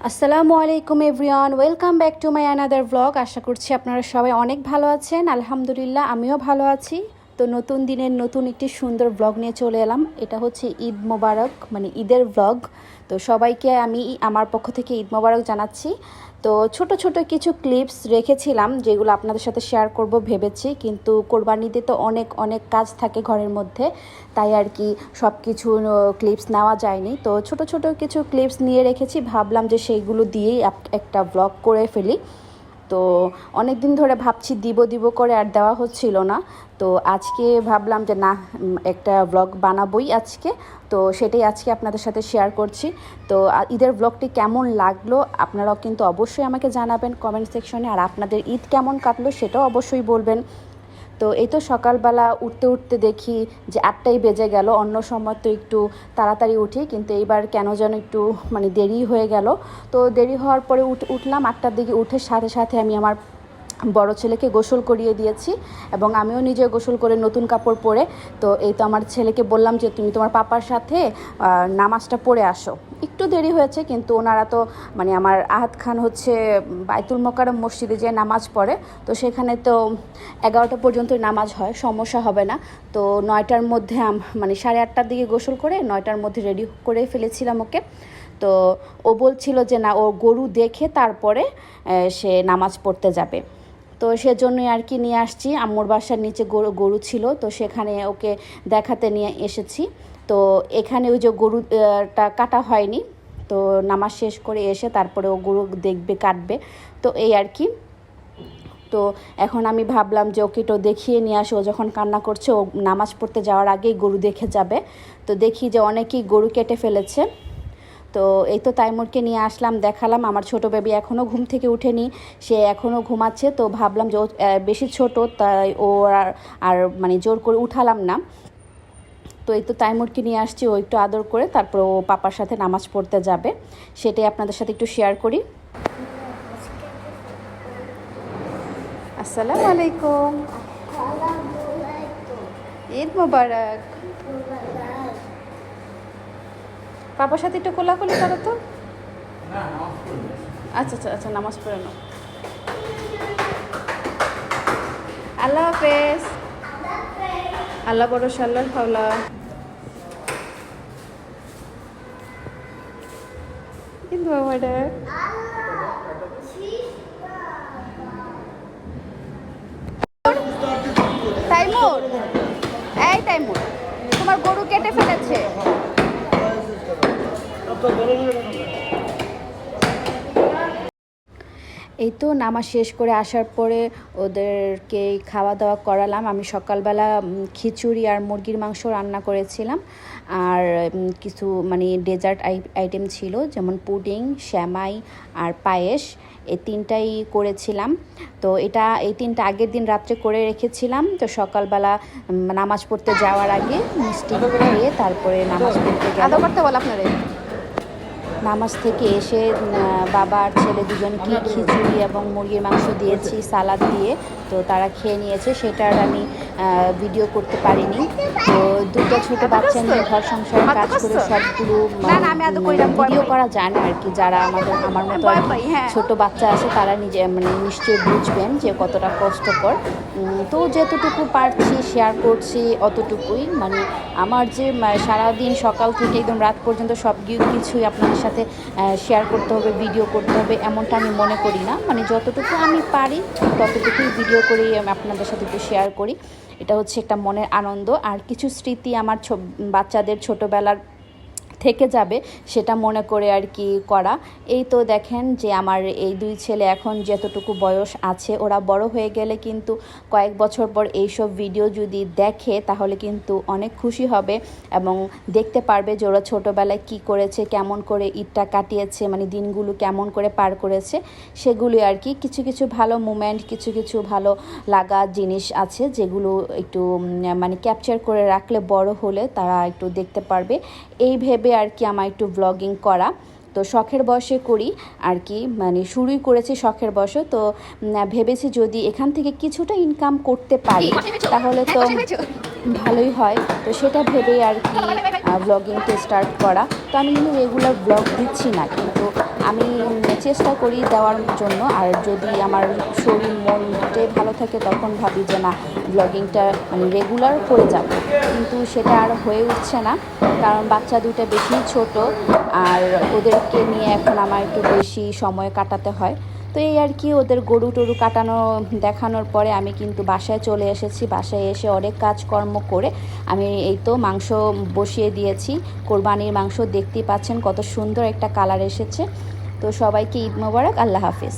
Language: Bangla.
আসসালামু আলাইকুম everyone, welcome back to my another blog. আশা করছি আপনারা সবাই অনেক ভালো আছেন। আলহামদুলিল্লাহ আমিও ভালো আছি। তো নতুন দিনের নতুন একটি সুন্দর ব্লগ নিয়ে চলে এলাম। এটা হচ্ছে ঈদ মোবারক, মানে ঈদের ব্লগ। তো সবাইকে আমি আমার পক্ষ থেকে ঈদ মোবারক জানাচ্ছি। তো ছোট ছোট কিছু ক্লিপস রেখেছিলাম যেগুলো আপনাদের সাথে শেয়ার করব ভেবেছি, কিন্তু কোরবানিতে তো অনেক অনেক কাজ থাকে ঘরের মধ্যে, তাই আর কি সব কিছু ক্লিপস নেওয়া যায়নি। তো ছোট ছোট কিছু ক্লিপস নিয়ে রেখেছি, ভাবলাম যে সেইগুলো দিয়েই একটা ব্লগ করে ফেলি। তো অনেক দিন ধরে ভাবছি দিব করে আর দেওয়া হচ্ছিল না। তো আজকে ভাবলাম যে না, একটা ব্লগ বানাবোই আজকে। তো সেটাই আজকে আপনাদের সাথে শেয়ার করছি। তো ঈদের ব্লগটি কেমন লাগলো আপনারাও কিন্তু অবশ্যই আমাকে জানাবেন কমেন্ট সেকশনে। আর আপনাদের ঈদ কেমন কাটলো সেটাও অবশ্যই বলবেন। তো এই তো সকালবেলা উঠতে উঠতে দেখি যে 8টাই বেজে গেল। অন্য সময় তো একটু তাড়াতাড়ি উঠি, কিন্তু এইবার কেন যেন একটু দেরি হয়ে গেল। তো দেরি হওয়ার পরে উঠলাম 8টার দিকে। উঠে সাথে সাথে আমি আমার বড় ছেলেকে গোসল করিয়ে দিয়েছি এবং আমিও নিজে গোসল করে নতুন কাপড় পরে। তো এই তো আমার ছেলেকে বললাম যে তুমি তোমার পাপার সাথে নামাজটা পড়ে আসো। একটু দেরি হয়েছে, কিন্তু ওনারা তো আমার আহাদ খান হচ্ছে বাইতুল মোকাররম মসজিদে যে নামাজ পড়ে, তো সেখানে তো 11টা পর্যন্ত নামাজ হয়, সমস্যা হবে না। তো 9টার মধ্যে 8:30টার দিকে গোসল করে 9টার মধ্যে রেডি করে ফেলেছিলাম ওকে। তো ও বলছিল যে না, ও গরু দেখে তারপরে সে নামাজ পড়তে যাবে। তো সেজন্যই আর কি নিয়ে আসছি। আম্মুর বাসার নিচে গরু ছিল, তো সেখানে ওকে দেখাতে নিয়ে এসেছি। তো এখানে ওই যে গরুটা কাটা হয়নি, তো নামাজ শেষ করে এসে তারপরে ও গরু দেখবে, কাটবে। তো এই আর কি। তো এখন আমি ভাবলাম যে ওকে তো দেখিয়ে নিয়ে আসি। ও যখন কান্না করছে, ও নামাজ পড়তে যাওয়ার আগেই গরু দেখে যাবে। তো দেখি যে অনেকেই গরু কেটে ফেলেছে। তো এই তো তাইমুরকে নিয়ে আসলাম, দেখালাম। আমার ছোট বেবি এখনও ঘুম থেকে উঠেনি, সে এখনও ঘুমাচ্ছে। তো ভাবলাম যে ও বেশি ছোট, তাই ও আর জোর করে উঠালাম না। তো এই তো তাইমুরকে নিয়ে আসছি, ও একটু আদর করে তারপর ও পাপার সাথে নামাজ পড়তে যাবে। সেটাই আপনাদের সাথে একটু শেয়ার করি। আসসালামু আলাইকুম, ঈদ মোবারক। পাপার সাথে একটু কোলাকুলি করো তো। আচ্ছা আচ্ছা আচ্ছা, নামাজ পড়ে নাও। আল্লাহ হাফেজ। আল্লাহ ভরসা, আল্লাহর হাওলা। ঈদ মোবারক। তাইমুর, এই তাইমুর, তোমার গরু কেটে ফেলেছে। এই তো নামাজ শেষ করে আসার পরে ওদেরকে খাওয়া দাওয়া করালাম। আমি সকালবেলা খিচুড়ি আর মুরগির মাংস রান্না করেছিলাম। আর কিছু ডেজার্ট আইটেম ছিল, যেমন পুডিং, শ্যামাই আর পায়েস। এই তিনটাই করেছিলাম। তো এই তিনটা আগের দিন রাত্রে করে রেখেছিলাম। তো সকালবেলা নামাজ পড়তে যাওয়ার আগে মিষ্টি খেয়ে তারপরে নামাজ পড়তে গেল। করতে বল আপনাদের। নামাজ থেকে এসে বাবা আর ছেলে দুজনকে খিচুড়ি এবং মুরগির মাংস দিয়েছি সালাদ দিয়ে। তো তারা খেয়ে নিয়েছে, সেটার আমি ভিডিও করতে পারিনি। তো দুটো ছোট বাচ্চা নিয়ে ঘর সংসারের কাজ করে সবগুলো ভিডিও করা যায় না আর কি। যারা আমার মতো ছোট বাচ্চা আছে তারা নিশ্চয়ই বুঝবেন যে কতটা কষ্টকর। তো যেতটুকু পারছি শেয়ার করছি, অতটুকুই। আমার যে সারাদিন সকাল থেকে একদম রাত পর্যন্ত সব কিছুই আপনাদের সাথে শেয়ার করতে হবে, ভিডিও করতে হবে, এমনটা আমি মনে করি না। যতটুকু আমি পারি ততটুকুই ভিডিও করেই আমি আপনাদের সাথে একটু শেয়ার করি। এটা হচ্ছে একটা মনের আনন্দ। আর কিছু স্মৃতি আমার বাচ্চাদের ছোটোবেলার থেকে যাবে, সেটা মনে করে আর কি করা। এই তো দেখেন যে আমার এই দুই ছেলে এখন যতটুকু বয়স আছে, ওরা বড় হয়ে গেলে কিন্তু কয়েক বছর পর এইসব ভিডিও যদি দেখে তাহলে কিন্তু অনেক খুশি হবে এবং দেখতে পারবে যে ওরা ছোটোবেলায় কী করেছে, কেমন করে ঈদটা কাটিয়েছে, দিনগুলো কেমন করে পার করেছে। সেগুলি আর কি কিছু কিছু ভালো মুমেন্ট, কিছু কিছু ভালো লাগা জিনিস আছে যেগুলো একটু ক্যাপচার করে রাখলে বড় হলে তারা একটু দেখতে পারবে। এই ভেবে আর কি আমার একটু ব্লগিং করা। তো শখের বয়সে করি আর কি, শুরুই করেছি শখের বয়সে। তো ভেবেছি যদি এখান থেকে কিছুটা ইনকাম করতে পারি তাহলে তো ভালোই হয়। তো সেটা ভেবেই আর কি ব্লগিংটা স্টার্ট করা। তো আমি কিন্তু রেগুলার ব্লগ দিচ্ছি না, কিন্তু আমি চেষ্টা করি দেওয়ার জন্য। আর যদি আমার শরীর মন দুটোই ভালো থাকে তখন ভাবি যে না, ব্লগিংটা মানে রেগুলার করে যাব, কিন্তু সেটা আর হয়ে উঠছে না, কারণ বাচ্চা দুটো বেশি ছোট আর ওদেরকে নিয়ে এখন আমার একটু বেশি সময় কাটাতে হয়। তো এই আর কি, ওদের গরু টরু কাটানো দেখানোর পরে আমি কিন্তু বাসায় চলে এসেছি। বাসায় এসে অনেক কাজকর্ম করে আমি এই তো মাংস বসিয়ে দিয়েছি, কোরবানির মাংস। দেখতেই পাচ্ছেন কত সুন্দর একটা কালার এসেছে। তো সবাইকে ঈদ মোবারক, আল্লাহ হাফেজ।